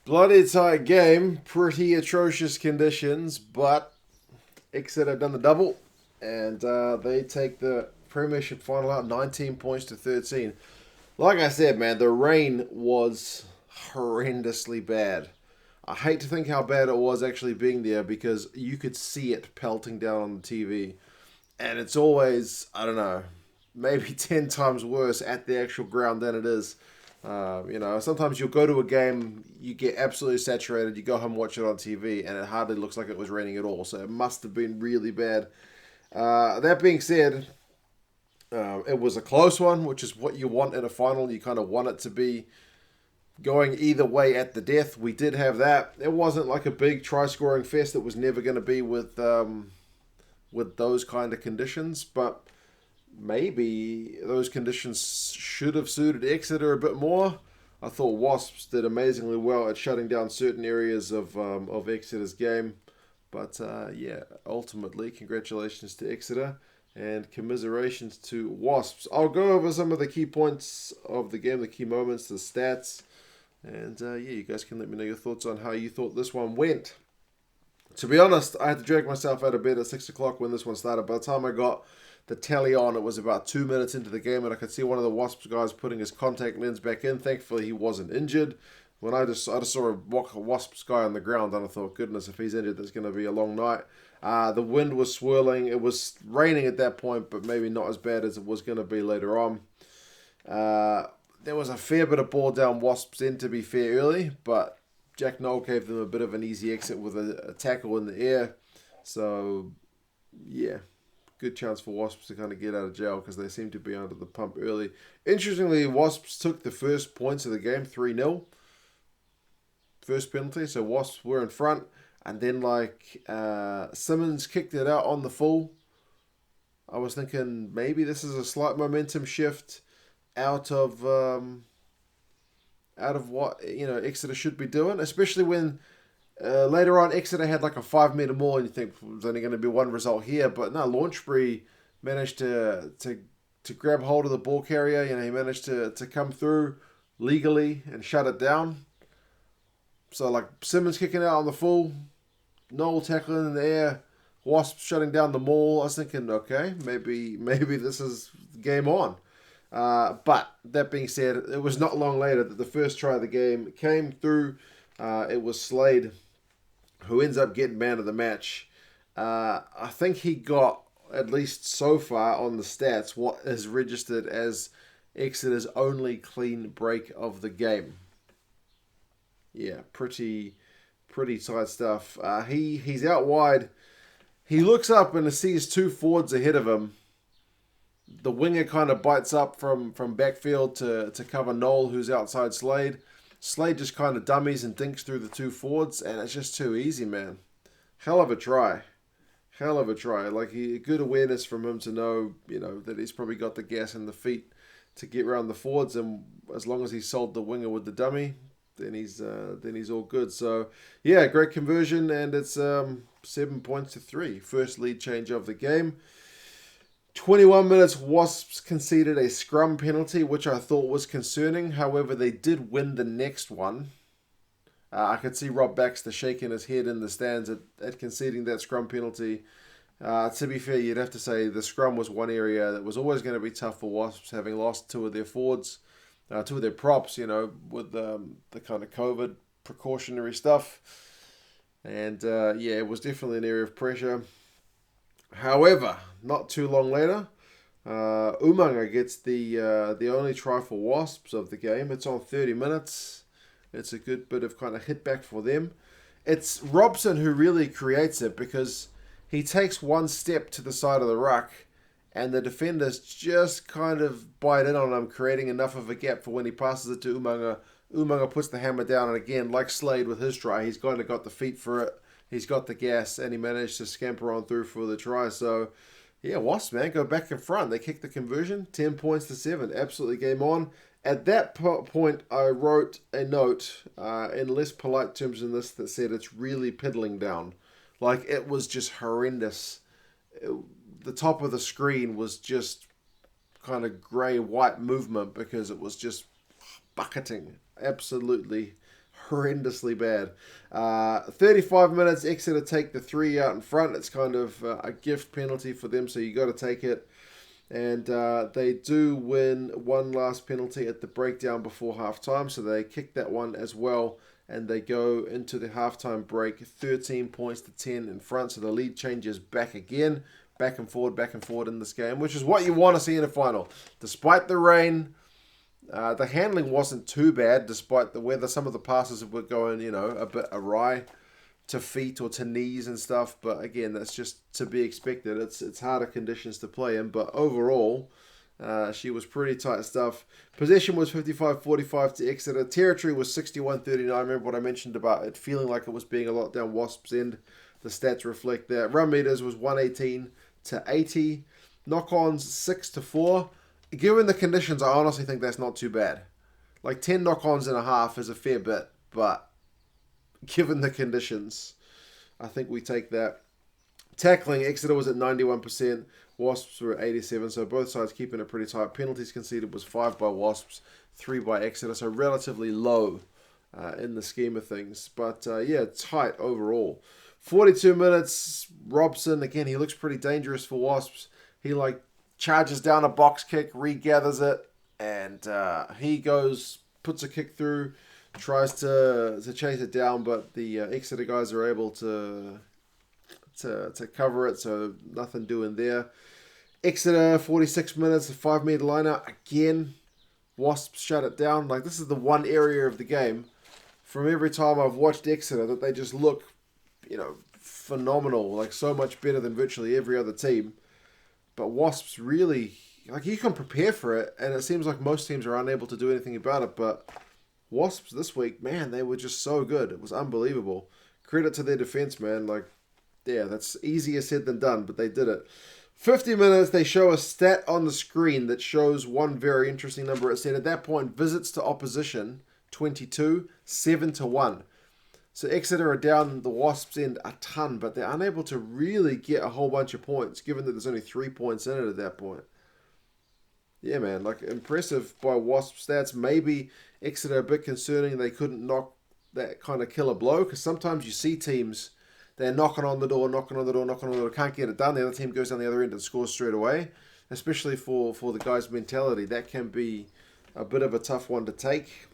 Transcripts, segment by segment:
Bloody tight game, pretty atrocious conditions, but Exeter have done the double, and they take the Premiership Final out 19 points to 13. Like I said, man, the rain was horrendously bad. I hate to think how bad it was actually being there because you could see it pelting down on the TV. And it's always, I don't know, maybe 10 times worse at the actual ground than it is. Sometimes you'll go to a game, you get absolutely saturated, you go home watch it on TV, and it hardly looks like it was raining at all. So it must have been really bad. That being said, it was a close one, which is what you want in a final. You kind of want it to be going either way at the death. We did have that. It wasn't like a big try scoring fest. It was never going to be with those kind of conditions, but maybe those conditions should have suited Exeter a bit more. I thought Wasps did amazingly well at shutting down certain areas of Exeter's game. But yeah, ultimately, congratulations to Exeter and commiserations to Wasps. I'll go over some of the key points of the game, the key moments, the stats. And yeah, you guys can let me know your thoughts on how you thought this one went. To be honest, I had to drag myself out of bed at 6 o'clock when this one started. By the time I got the tally on, it was about 2 minutes into the game, and I could see one of the Wasps guys putting his contact lens back in. Thankfully, he wasn't injured. When I just saw a Wasps guy on the ground, and I thought, goodness, if he's injured, that's going to be a long night. The wind was swirling. It was raining at that point, but maybe not as bad as it was going to be later on. There was a fair bit of ball down Wasps' end, to be fair, early, but Jack Noel gave them a bit of an easy exit with a tackle in the air. So, yeah, good chance for Wasps to kind of get out of jail because they seem to be under the pump early. Interestingly, Wasps took the first points of the game, 3-0. First penalty, so Wasps were in front. And then, Simmons kicked it out on the full. I was thinking maybe this is a slight momentum shift out of what Exeter should be doing, especially when later on Exeter had like a 5 meter maul, and you think there's only going to be one result here, but no, Launchbury managed to grab hold of the ball carrier. He managed to come through legally and shut it down. So like Simmons kicking out on the full, Noel tackling in the air, Wasps shutting down the maul. I was thinking, okay, maybe this is game on. But that being said, it was not long later that the first try of the game came through. It was Slade who ends up getting man of the match. I think he got, at least so far on the stats, what is registered as Exeter's only clean break of the game. Yeah, pretty tight stuff. He's out wide. He looks up and sees two forwards ahead of him. The winger kind of bites up from backfield to cover Noel, who's outside Slade. Slade just kind of dummies and dinks through the two forwards, and it's just too easy, man. Hell of a try. Like, good awareness from him to know, that he's probably got the gas and the feet to get around the forwards, and as long as he sold the winger with the dummy, then he's all good. So, yeah, great conversion, and it's 7 points to 3. First lead change of the game. 21 minutes, Wasps conceded a scrum penalty, which I thought was concerning. However, they did win the next one. I could see Rob Baxter shaking his head in the stands at conceding that scrum penalty. To be fair, you'd have to say the scrum was one area that was always going to be tough for Wasps, having lost two of their forwards, two of their props, with the kind of COVID precautionary stuff. And, yeah, it was definitely an area of pressure. However, not too long later, Umaga gets the only try for Wasps of the game. It's on 30 minutes. It's a good bit of kind of hit back for them. It's Robson who really creates it because he takes one step to the side of the ruck and the defenders just kind of bite in on him, creating enough of a gap for when he passes it to Umaga. Umaga puts the hammer down, and again, like Slade with his try, he's kind of got the feet for it. He's got the gas, and he managed to scamper on through for the try. So, yeah, Wasps, man, go back in front. They kick the conversion, 10 points to 7. Absolutely game on. At that point, I wrote a note in less polite terms than this that said it's really piddling down. Like, it was just horrendous. The top of the screen was just kind of grey-white movement because it was just bucketing. Absolutely horrendously bad. 35 minutes, Exeter take the 3 out in front. It's kind of a gift penalty for them, so you got to take it. And they do win one last penalty at the breakdown before halftime, so they kick that one as well. And they go into the halftime break 13 points to 10 in front, so the lead changes back again. Back and forward in this game, which is what you want to see in a final. Despite the rain, the handling wasn't too bad, despite the weather. Some of the passes were going, a bit awry to feet or to knees and stuff. But again, that's just to be expected. It's harder conditions to play in. But overall, she was pretty tight stuff. Possession was 55-45 to Exeter. Territory was 61-39. Remember what I mentioned about it feeling like it was being a lot down Wasps' end. The stats reflect that. Run meters was 118 to 80. Knock-ons 6-4. Given the conditions, I honestly think that's not too bad. Like 10 knock-ons in a half is a fair bit, but given the conditions, I think we take that. Tackling, Exeter was at 91%. Wasps were at 87%, so both sides keeping it pretty tight. Penalties conceded was 5 by Wasps, 3 by Exeter, so relatively low in the scheme of things. But yeah, tight overall. 42 minutes, Robson, again, he looks pretty dangerous for Wasps. He charges down a box kick, regathers it, and he puts a kick through, tries to chase it down, but the Exeter guys are able to cover it, so nothing doing there. Exeter, 46 minutes, a 5-meter line out. Again, Wasps shut it down. This is the one area of the game, from every time I've watched Exeter, that they just look phenomenal, so much better than virtually every other team. But Wasps really, you can prepare for it, and it seems like most teams are unable to do anything about it. But Wasps this week, man, they were just so good. It was unbelievable. Credit to their defense, man. Yeah, that's easier said than done, but they did it. 50 minutes, they show a stat on the screen that shows one very interesting number. It said at that point, visits to opposition, 22, 7-1. So Exeter are down the Wasps' end a ton, but they're unable to really get a whole bunch of points, given that there's only 3 points in it at that point. Yeah, man, impressive by Wasps stats. Maybe Exeter a bit concerning they couldn't knock that kind of killer blow, because sometimes you see teams, they're knocking on the door, can't get it done. The other team goes down the other end and scores straight away, especially for the guys' mentality. That can be a bit of a tough one to take.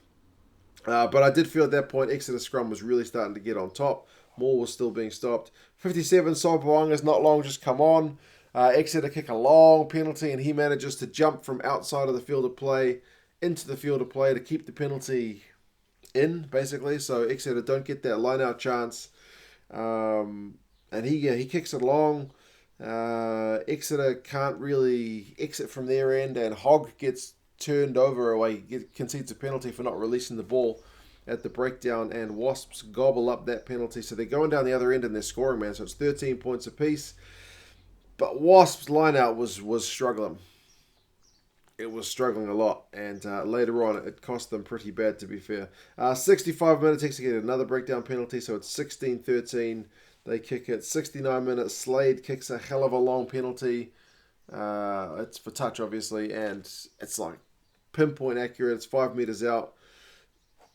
But I did feel at that point Exeter scrum was really starting to get on top. Moore was still being stopped. 57, Soboanga's not long just come on. Exeter kick a long penalty, and he manages to jump from outside of the field of play into the field of play to keep the penalty in, basically. So Exeter don't get that line-out chance. And he kicks it long. Exeter can't really exit from their end, and Hogg gets turned over away. He concedes a penalty for not releasing the ball at the breakdown, and Wasps gobble up that penalty. So they're going down the other end and they're scoring, man. So it's 13 points apiece. But Wasps' line-out was struggling. It was struggling a lot, and later on it cost them pretty bad, to be fair. 65 minutes, takes to get another breakdown penalty, so it's 16-13. They kick it. 69 minutes, Slade kicks a hell of a long penalty. It's for touch, obviously, and it's pinpoint accurate. It's 5 meters out.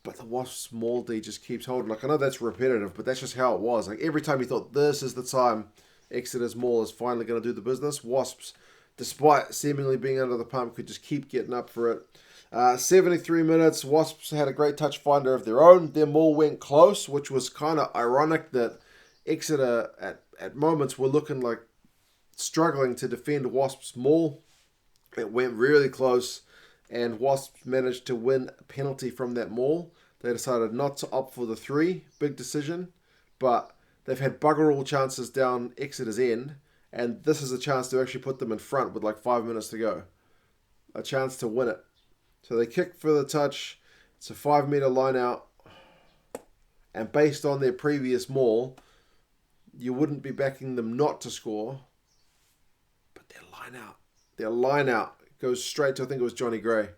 But the Wasps' small D just keeps holding. I know that's repetitive, but that's just how it was. Every time you thought this is the time Exeter's maul is finally going to do the business, Wasps, despite seemingly being under the pump, could just keep getting up for it. 73 minutes, Wasps had a great touch finder of their own. Their maul went close, which was kind of ironic that Exeter at moments were looking like struggling to defend Wasps' maul. It went really close, and Wasps managed to win a penalty from that maul. They decided not to opt for the 3. Big decision, but they've had bugger all chances down Exeter's end, and this is a chance to actually put them in front with 5 minutes to go. A chance to win it. So they kick for the touch. It's a 5-meter line out, and based on their previous maul, you wouldn't be backing them not to score. But their line out goes straight to, I think it was Johnny Gray.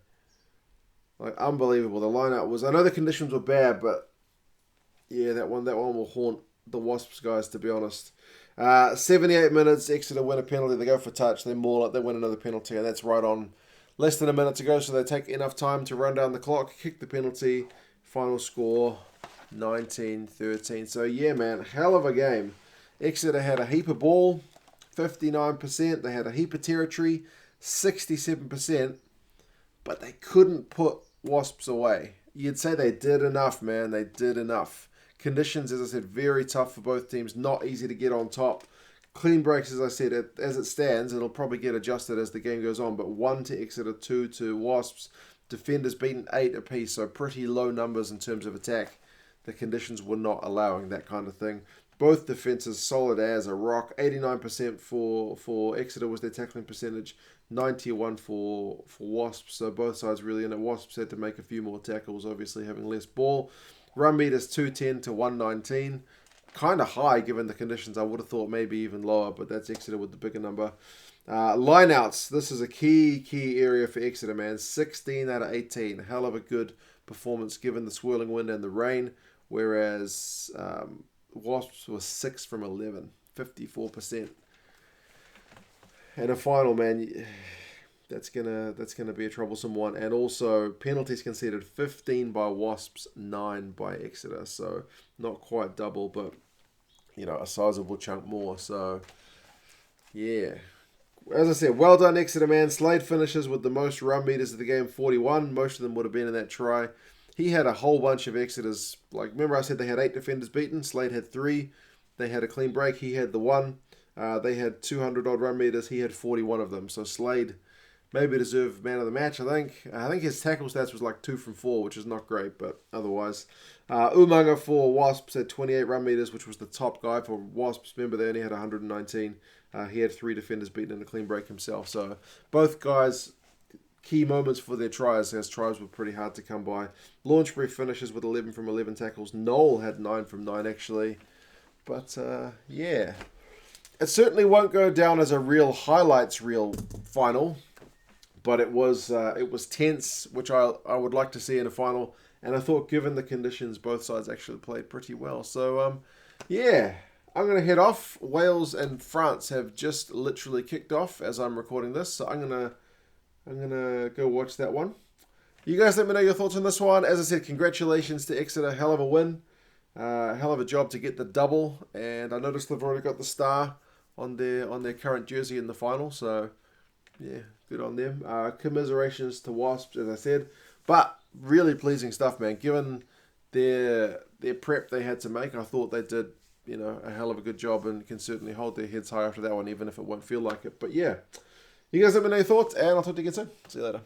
Unbelievable. The line out was, I know the conditions were bad, but yeah, that one will haunt the Wasps guys, to be honest. 78 minutes, Exeter win a penalty. They go for touch, they maul it, they win another penalty, and that's right on less than a minute to go, so they take enough time to run down the clock, kick the penalty. Final score 19-13. So, yeah, man, hell of a game. Exeter had a heap of ball, 59%. They had a heap of territory, 67%. But they couldn't put Wasps away. You'd say they did enough, man. They did enough. Conditions, as I said, very tough for both teams. Not easy to get on top. Clean breaks, as I said, as it stands, it'll probably get adjusted as the game goes on. But 1 to Exeter, 2 to Wasps. Defenders beaten 8 apiece, so pretty low numbers in terms of attack. The conditions were not allowing that kind of thing. Both defenses solid as a rock. 89% for Exeter was their tackling percentage. 91 for Wasps. So both sides really in it. Wasps had to make a few more tackles, obviously having less ball. Run meters 210 to 119. Kind of high given the conditions. I would have thought maybe even lower, but that's Exeter with the bigger number. Lineouts. This is a key area for Exeter, man. 16 out of 18. Hell of a good performance given the swirling wind and the rain. Whereas Wasps were 6 from 11. 54%. And a final, man, that's gonna be a troublesome one. And also penalties conceded, 15 by Wasps, 9 by Exeter. So not quite double, but a sizable chunk more. So yeah, as I said, well done Exeter, man. Slade finishes with the most run meters of the game, 41. Most of them would have been in that try. He had a whole bunch of Exeter's. Like, remember I said they had 8 defenders beaten. Slade had 3. They had a clean break. He had the 1. They had 200 odd run meters. He had 41 of them. So Slade maybe deserved man of the match, I think. I think his tackle stats was like 2 from 4, which is not great, but otherwise. Umaga for Wasps had 28 run meters, which was the top guy for Wasps. Remember, they only had 119. He had 3 defenders beaten in a clean break himself. So both guys, key moments for their tries, as tries were pretty hard to come by. Launchbury finishes with 11 from 11 tackles. Noel had 9 from 9, actually. But, yeah. It certainly won't go down as a real highlights reel final, but it was tense, which I would like to see in a final. And I thought, given the conditions, both sides actually played pretty well. So, yeah, I'm going to head off. Wales and France have just literally kicked off as I'm recording this, so I'm gonna go watch that one. You guys let me know your thoughts on this one. As I said, congratulations to Exeter. Hell of a win. Hell of a job to get the double. And I noticed they've already got the star on their current jersey in the final. So, yeah, good on them. Commiserations to Wasps, as I said. But really pleasing stuff, man. Given their prep they had to make, I thought they did, a hell of a good job and can certainly hold their heads high after that one, even if it won't feel like it. But, yeah. You guys let me know your thoughts, and I'll talk to you again soon. See you later.